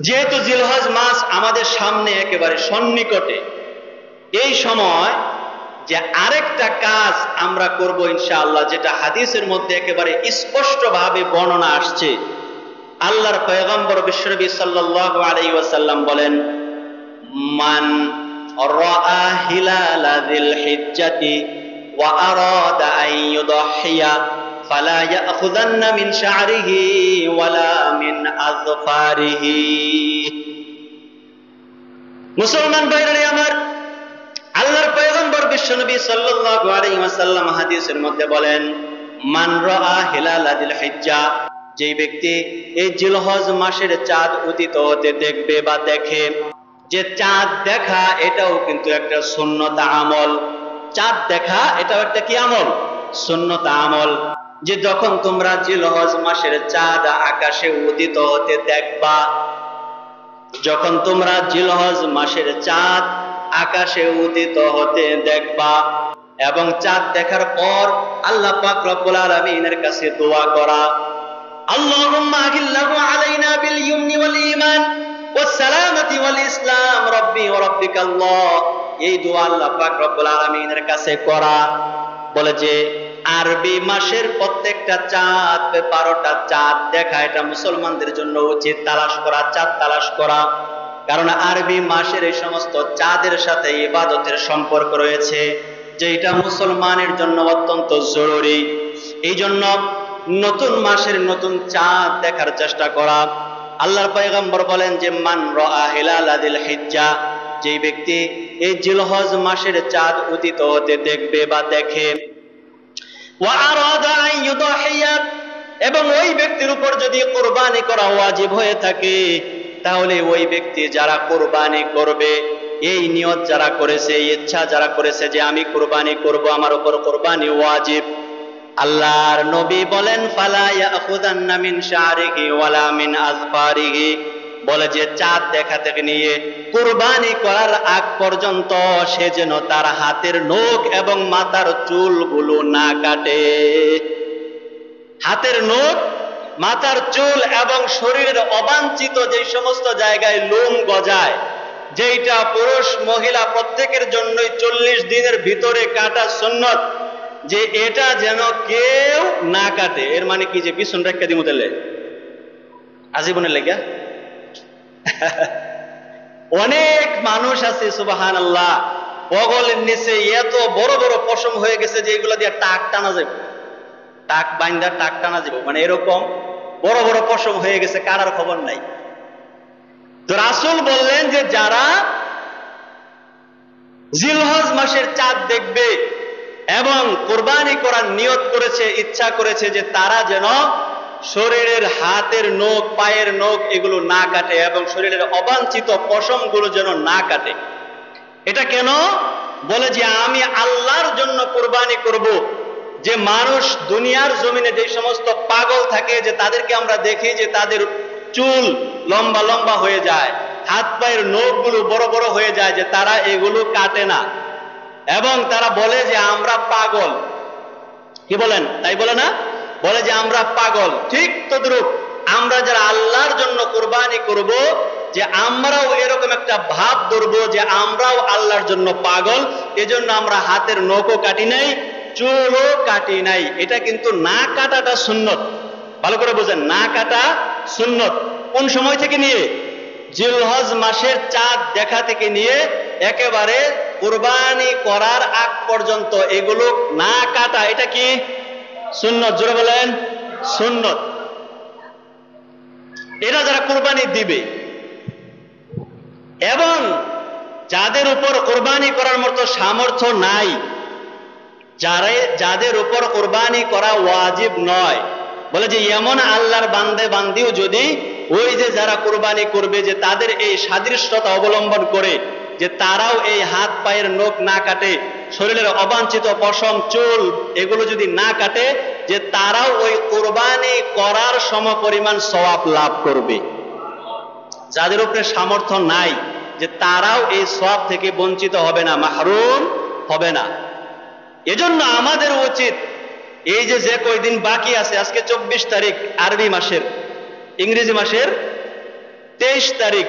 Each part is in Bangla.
যেহেতু জিলহজ মাস আমাদের সামনে একেবারে সন্নিকটে, এই সময় যে আরেকটা কাজ আমরা করব ইনশাআল্লাহ, যেটা হাদিসের মধ্যে একেবারে স্পষ্টভাবে বর্ণনা আসছে। আল্লাহর পয়গম্বর বিশ্বনবী সাল্লাল্লাহু আলাইহি ওয়াসাল্লাম বলেন, মান রাআ হিলালা যিল হিজ্জাতি ওয়া আরাদা আন ইউদহিয়া ফালা ইয়াখুযান্না মিন শা'রিহি ওয়ালা মিন আযফারিহি। মুসলমান ভাইরা আমার, আল্লাহর পয়গম্বর বিশ্বনবী সাল্লাল্লাহু আলাইহি ওয়াসাল্লাম হাদিসের মধ্যে বলেন, মান রাআ হিলালা যিল হিজ্জা, যে ব্যক্তি এই জিলহজ মাসের চাঁদ উদিত হতে দেখবে বা দেখে, যে চাঁদ দেখা এটাও কিন্তু একটা সুন্নত আমল। চাঁদ দেখা এটাও একটা কি আমল? সুন্নত আমল। যে যখন তোমরা জিলহজ মাসের চাঁদ আকাশে উদিত হতে দেখবা, যখন তোমরা জিলহজ মাসের চাঁদ আকাশে উদিত হতে দেখবা এবং চাঁদ দেখার পর আল্লাহ পাক রব্বুল আলামিনের কাছে দোয়া করা, আল্লাহুম্মা আহিল্লাহু আলাইনা বিল ইয়ুমনি ওয়াল ঈমান ওয়াস সালামাতি ওয়াল ইসলাম রাব্বি ওয়া রাব্বিকাল্লাহ, এই দোয়া আল্লাহ পাক রব্বুল আলামিনের কাছে করা। বলে যে আরবি মাসের প্রত্যেকটা চাঁদ, 12টা চাঁদ দেখা এটা মুসলমানদের জন্য উচিত তালাশ করা, চাঁদ তালাশ করা। কারণ আরবি মাসের এই সমস্ত চাঁদের সাথে ইবাদতের সম্পর্ক রয়েছে, যেটা মুসলমানের জন্য অত্যন্ত জরুরি। এই জন্য নতুন মাসের নতুন চাঁদ দেখার চেষ্টা করা। আল্লাহর পয়গম্বর বলেন যে মান রাআ হিলালা যিল হিজ্জা, যে ব্যক্তি এই জিলহজ মাসের চাঁদ উদিত হতে দেখবে বা দেখে, ওয়া আরাদা আন ইউদহিয়া, এবং ওই ব্যক্তির উপর যদি কুরবানি করা ওয়াজিব হয়ে থাকে, তাহলে ওই ব্যক্তি যারা কুরবানি করবে, এই নিয়ত যারা করেছে, এই ইচ্ছা যারা করেছে যে আমি কুরবানি করব, আমার উপর কুরবানি ওয়াজিব, আল্লাহর নবী বলেন ফালা ইয়াখুযান্না মিন শা'রিহি ওয়ালা মিন আযফারিহি, বলে যে চাঁদ দেখা থেকে নিয়ে কুরবানি করার আগ পর্যন্ত সে যেন তার হাতের নখ এবং মাথার চুলগুলো না কাটে। হাতের নখ, মাথার চুল এবং শরীরের অবাঞ্ছিত যে সমস্ত জায়গায় লোম গজায়, যেটা পুরুষ মহিলা প্রত্যেকের জন্যই 40 দিনের ভিতরে কাটা সুন্নত, যে এটা যেন কেউ না কাটে। এর মানে কি যে পিছন রেখে দিমু তাহলে আজীবনের লেগে? অনেক মানুষ আছে সুবহানাল্লাহ, বগলের নিচে এত বড় বড় পশম হয়ে গেছে যে এগুলা দিয়ে টাক টানা যাবে, টাক বাইন্দা টাক টানা যাবে, মানে এরকম বড় বড় পশম হয়ে গেছে, কাটার খবর নাই। তো রাসূল বললেন যে যারা জিলহজ মাসের চাঁদ দেখবে এবং কুরবানি করার নিয়ত করেছে, ইচ্ছা করেছে, যে তারা যেন শরীরের হাতের নখ, পায়ের নখ এগুলো না কাটে এবং শরীরের অবাঞ্ছিত পশমগুলো যেন না কাটে। এটা কেন? বলে যে আমি আল্লাহর জন্য কুরবানি করব। যে মানুষ দুনিয়ার জমিনে যে সমস্ত পাগল থাকে, যে তাদেরকে আমরা দেখি যে তাদের চুল লম্বা লম্বা হয়ে যায়, হাত পায়ের নখগুলো বড় বড় হয়ে যায়, যে তারা এগুলো কাটে না এবং তারা বলে যে আমরা পাগল। কি বলেন? তাই বলে না? বলে যে আমরা পাগল। ঠিক তদ্রূপ আমরা যারা আল্লাহর জন্য কুরবানি করব, যে আমরাও এরকম একটা ভাব ধরবো যে আমরাও আল্লাহর জন্য পাগল, এজন্য আমরা হাতের নখও কাটি নাই, চুলও কাটি নাই। এটা কিন্তু না কাটাটা সুন্নত, ভালো করে বোঝেন, না কাটা সুন্নত। কোন সময় থেকে নিয়ে? জিলহজ মাসের চাঁদ দেখা থেকে নিয়ে একেবারে কুরবানি করার আগ পর্যন্ত এগুলো না কাটা, এটা কি সুন্নত? জোরে বলেন, সুন্নত। এরা যারা কুরবানি দিবে এবং যাদের উপর কুরবানি করার মতো সামর্থ্য নাই, যাদের উপর কুরবানি করা ওয়াজিব নয়, বলে যে এমন আল্লাহর বান্দে বান্দিও যদি ওই যে যারা কুরবানি করবে, যে তাদের এই সাদৃশ্যতা অবলম্বন করে, যে তারাও এই হাত পায়ের নখ না কাটে, শরীরের অবাঞ্ছিত পশম চুল এগুলো যদি না কাটে, যে তারাও ওই কুরবানি করার সমপরিমাণ সওয়াব লাভ করবে। যাদের উপরে সামর্থ্য নাই, যে তারাও এই সওয়াব থেকে বঞ্চিত হবে না, মাহরুম হবে না। এজন্য আমাদের উচিত এই যে কয়দিন বাকি আছে, আজকে 24 তারিখ আরবি মাসের, ইংরেজি মাসের 23 তারিখ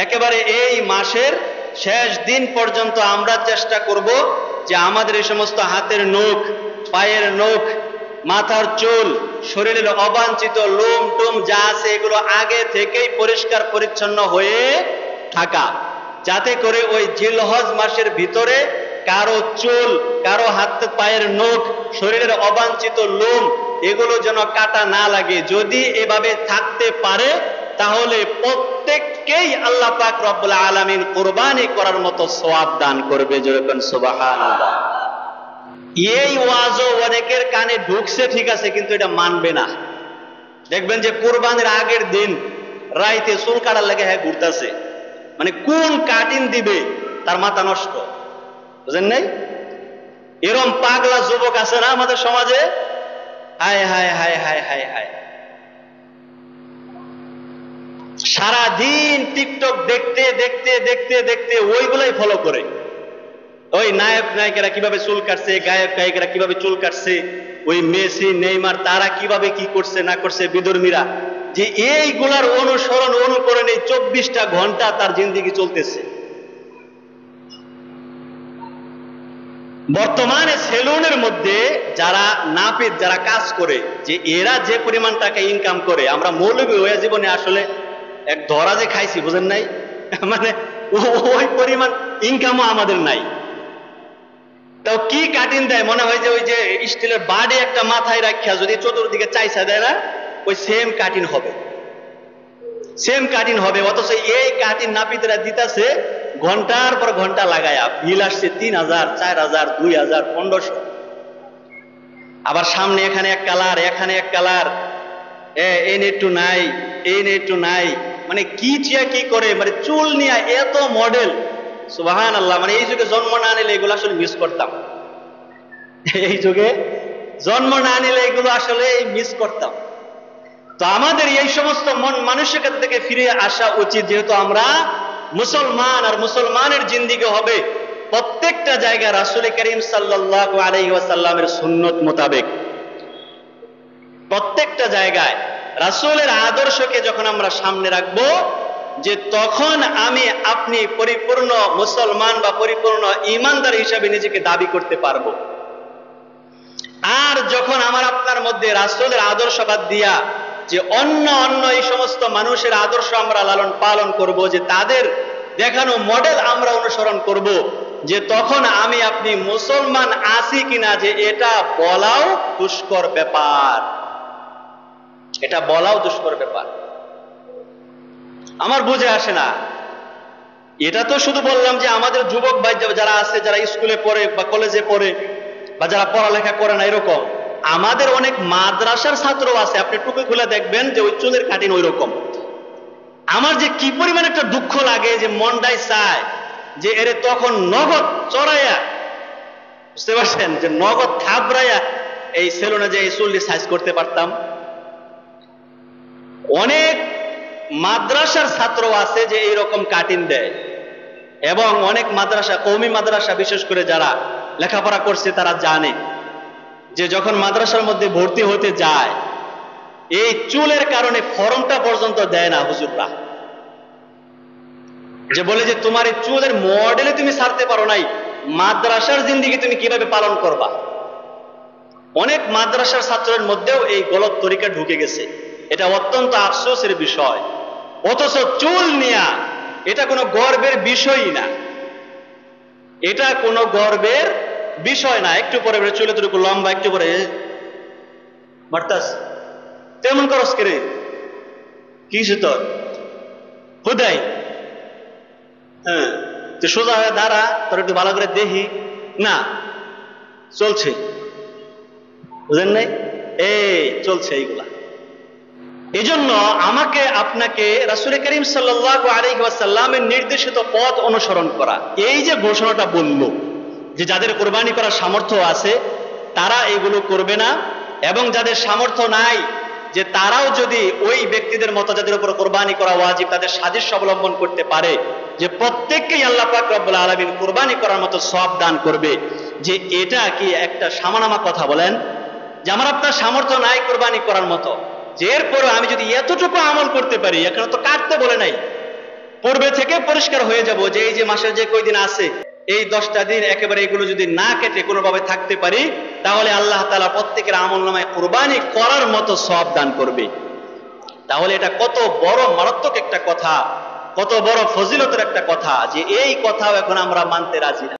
একেবারে এই মাসের শেষ দিন পর্যন্ত আমরা চেষ্টা করব যে আমাদের এই সমস্ত হাতের নখ, পায়ের নখ, মাথার চুল, শরীরের অবাঞ্ছিত লোম টোম যা আছে এগুলো আগে থেকেই পরিষ্কার পরিচ্ছন্ন হয়ে থাকা, যাতে করে ওই জিলহজ মাসের ভিতরে কারো চুল, কারো হাত পায়ের নখ, শরীরের অবাঞ্ছিত লোম এগুলো যেন কাটা না লাগে। যদি এভাবে থাকতে পারে তাহলে প্রত্যেককেই আল্লাহ পাক রব্বুল আলামিন কুরবানি করার মতো সওয়াব দান করবে। যেরকম সুবহানাল্লাহ। এই ওয়াজও অনেকের কানে ঢুকছে ঠিক আছে, কিন্তু এটা মানবে না। দেখবেন যে কুরবানির আগের দিন রাইতে চুল কাটার লাগে হ্যাঁ ঘুরতেছে, মানে কোন কাটিং দিবে তার মাথা নষ্ট, বুঝেন নাই? এরম পাগলা যুবক আছে না আমাদের সমাজে? হায় হায় হায় হায় হায় হায়, সারাদিন টিকটক দেখতে দেখতে দেখতে দেখতে ওইগুলাই ফলো করে। ওই নায়ক নায়িকারা কিভাবে চুল কাটছে, গায়ক গায়িকারা কিভাবে চুল কাটছে, ওই মেসি নেইমার তারা কিভাবে কি করছে না করছে, বিধর্মীরা, যে এইগুলার অনুসরণ অনুকরণে 24টা ঘন্টা তার জিন্দেগি চলতেছে। বর্তমানে সেলুনের মধ্যে যারা নাপিত, যারা কাজ করে, যে এরা যে পরিমাণ টাকা ইনকাম করে, আমরা মৌলবী হয়ে জীবনে আসলে এক ধরা যে খাইছি, বুঝেন নাই? মানে ওই পরিমাণ ইনকামও আমাদের নাই। তাও কি কাটিং দেয়, মনে হয় যে ওই যে স্টিলের বাড়ি একটা মাথায় রাখিয়া যদি চতুর্দিকে চাইছা দেয় না, ওই সেম কাটিং হবে, সেম কাটিং হবে। অথচ এই কাটিং নাপিতরা দিতেছে ঘন্টার পর ঘন্টা লাগায়া, বিল আসছে 3000, 4000, 2000, 1500। আবার সামনে এখানে এক কালার, এখানে এক কালার, এই একটু নাই, এই একটু নাই, মানে কি চিয়া কি করে, মানে চুল নিয়ে এত মডেল। সুবহানাল্লাহ। মানে এই যুগে জন্ম না নিলে এগুলো আসলে মিস করতাম, এই যুগে জন্ম না নিলে এগুলো আসলে মিস করতাম। তো আমাদের এই সমস্ত মন মানসিকতা থেকে ফিরে আসা উচিত, যেহেতু আমরা মুসলমান, আর মুসলমানের জিন্দেগি হবে প্রত্যেকটা জায়গায় রাসূল করিম সাল্লাল্লাহু আলাইহি ওয়াসাল্লামের সুন্নত মোতাবেক। প্রত্যেকটা জায়গায় রাসূলের আদর্শকে যখন আমরা সামনে রাখবো, যে তখন আমি আপনি পরিপূর্ণ মুসলমান বা পরিপূর্ণ ঈমানদার হিসাবে নিজেকে দাবি করতে পারবো। আর যখন আমার আপনার মধ্যে রাসূলের আদর্শ বাদ দিয়া যে অন্য অন্য এই সমস্ত মানুষের আদর্শ আমরা লালন পালন করব, যে তাদের দেখানো মডেল আমরা অনুসরণ করব, যে তখন আমি আপনি মুসলমান আছি কিনা যে এটা বলাও দুষ্কর ব্যাপার, এটা বলাও দুষ্কর ব্যাপার। আমার বুঝে আসে না। এটা তো শুধু বললাম যে আমাদের যুবক ভাই যারা আছে, যারা স্কুলে পড়ে বা কলেজে পড়ে বা যারা পড়ালেখা করে না, এরকম আমাদের অনেক মাদ্রাসার ছাত্র আছে। আপনি টুপি খুলে দেখবেন যে ওই চুলের কাটিং ওই রকম। আমার যে কি পরিমাণ একটা দুঃখ লাগে, যে মনটাই চায় যে এরে তখন নগদ চড়াইয়া, বুঝতে পারছেন, যে নগদ থাবড়াইয়া এই সেলুনে যে এই চুলটি সাইজ করতে পারতাম। অনেক মাদ্রাসার ছাত্র আছে যে এইরকম কাটিং দেয়, এবং অনেক মাদ্রাসা, কওমি মাদ্রাসা বিশেষ করে যারা লেখাপড়া করছে তারা জানে যে যখন মাদ্রাসার মধ্যে ভর্তি হতে যায়, এই চুলের কারণে ফর্মটা পর্যন্ত দেয় না হুজুররা, যে বলে যে তোমার এই চুলের মডেলে তুমি ছাড়তে পারো নাই, মাদ্রাসার জিন্দেগি তুমি কিভাবে পালন করবা। অনেক মাদ্রাসার ছাত্রের মধ্যেও এই গলত তরিকা ঢুকে গেছে। এটা অত্যন্ত আফসোসের বিষয়। অথচ চুল নিয়া এটা কোনো গর্বের বিষয়ই না, এটা কোনো গর্বের বিষয় না। একটু পরে চুলে তো লম্বা, একটু পরে মারতাস, তেমন করস করে কিছু তোর হুদাই, হ্যাঁ তুই সোজা হয়ে দাঁড়া, তোর একটু ভালো করে দেখি না, চলছে, বুঝেন নাই? এই চলছে এইগুলা। এই জন্য আমাকে আপনাকে রাসূল করিম সাল্লাল্লাহু আলাইহি ওয়াসাল্লামের নির্দেশিত পথ অনুসরণ করা। এই যে ঘোষণাটা বলল যে যাদের কোরবানি করার সামর্থ্য আছে তারা এগুলো করবে না, এবং যাদের সামর্থ্য নাই যে তারাও যদি ওই ব্যক্তিদের মতো যাদের উপর কোরবানি করা ওয়াজিব তাদের সাদৃশ্য অবলম্বন করতে পারে, যে প্রত্যেককেই আল্লাহ পাক রব্বুল আলামিন কোরবানি করার মতো সওয়াব দান করবে। যে এটা কি একটা সামানামা কথা বলেন, যে আমার আপনার সামর্থ্য নাই কোরবানি করার মতো, যে এরপরও আমি যদি এতটুকু আমল করতে পারি, এখানে তো কাটতে বলে নাই, পূর্বে থেকে পরিষ্কার হয়ে যাব, যে এই যে মাসের যে কয়দিন আছে এই 10টা দিন একেবারে এগুলো যদি না কেটে কোনোভাবে থাকতে পারি, তাহলে আল্লাহ তাআলা প্রত্যেকের আমলনামায় কুরবানি করার মতো সওয়াব দান করবে। তাহলে এটা কত বড় মারাত্মক একটা কথা, কত বড় ফজিলতের একটা কথা, যে এই কথাও এখন আমরা মানতে রাজি না।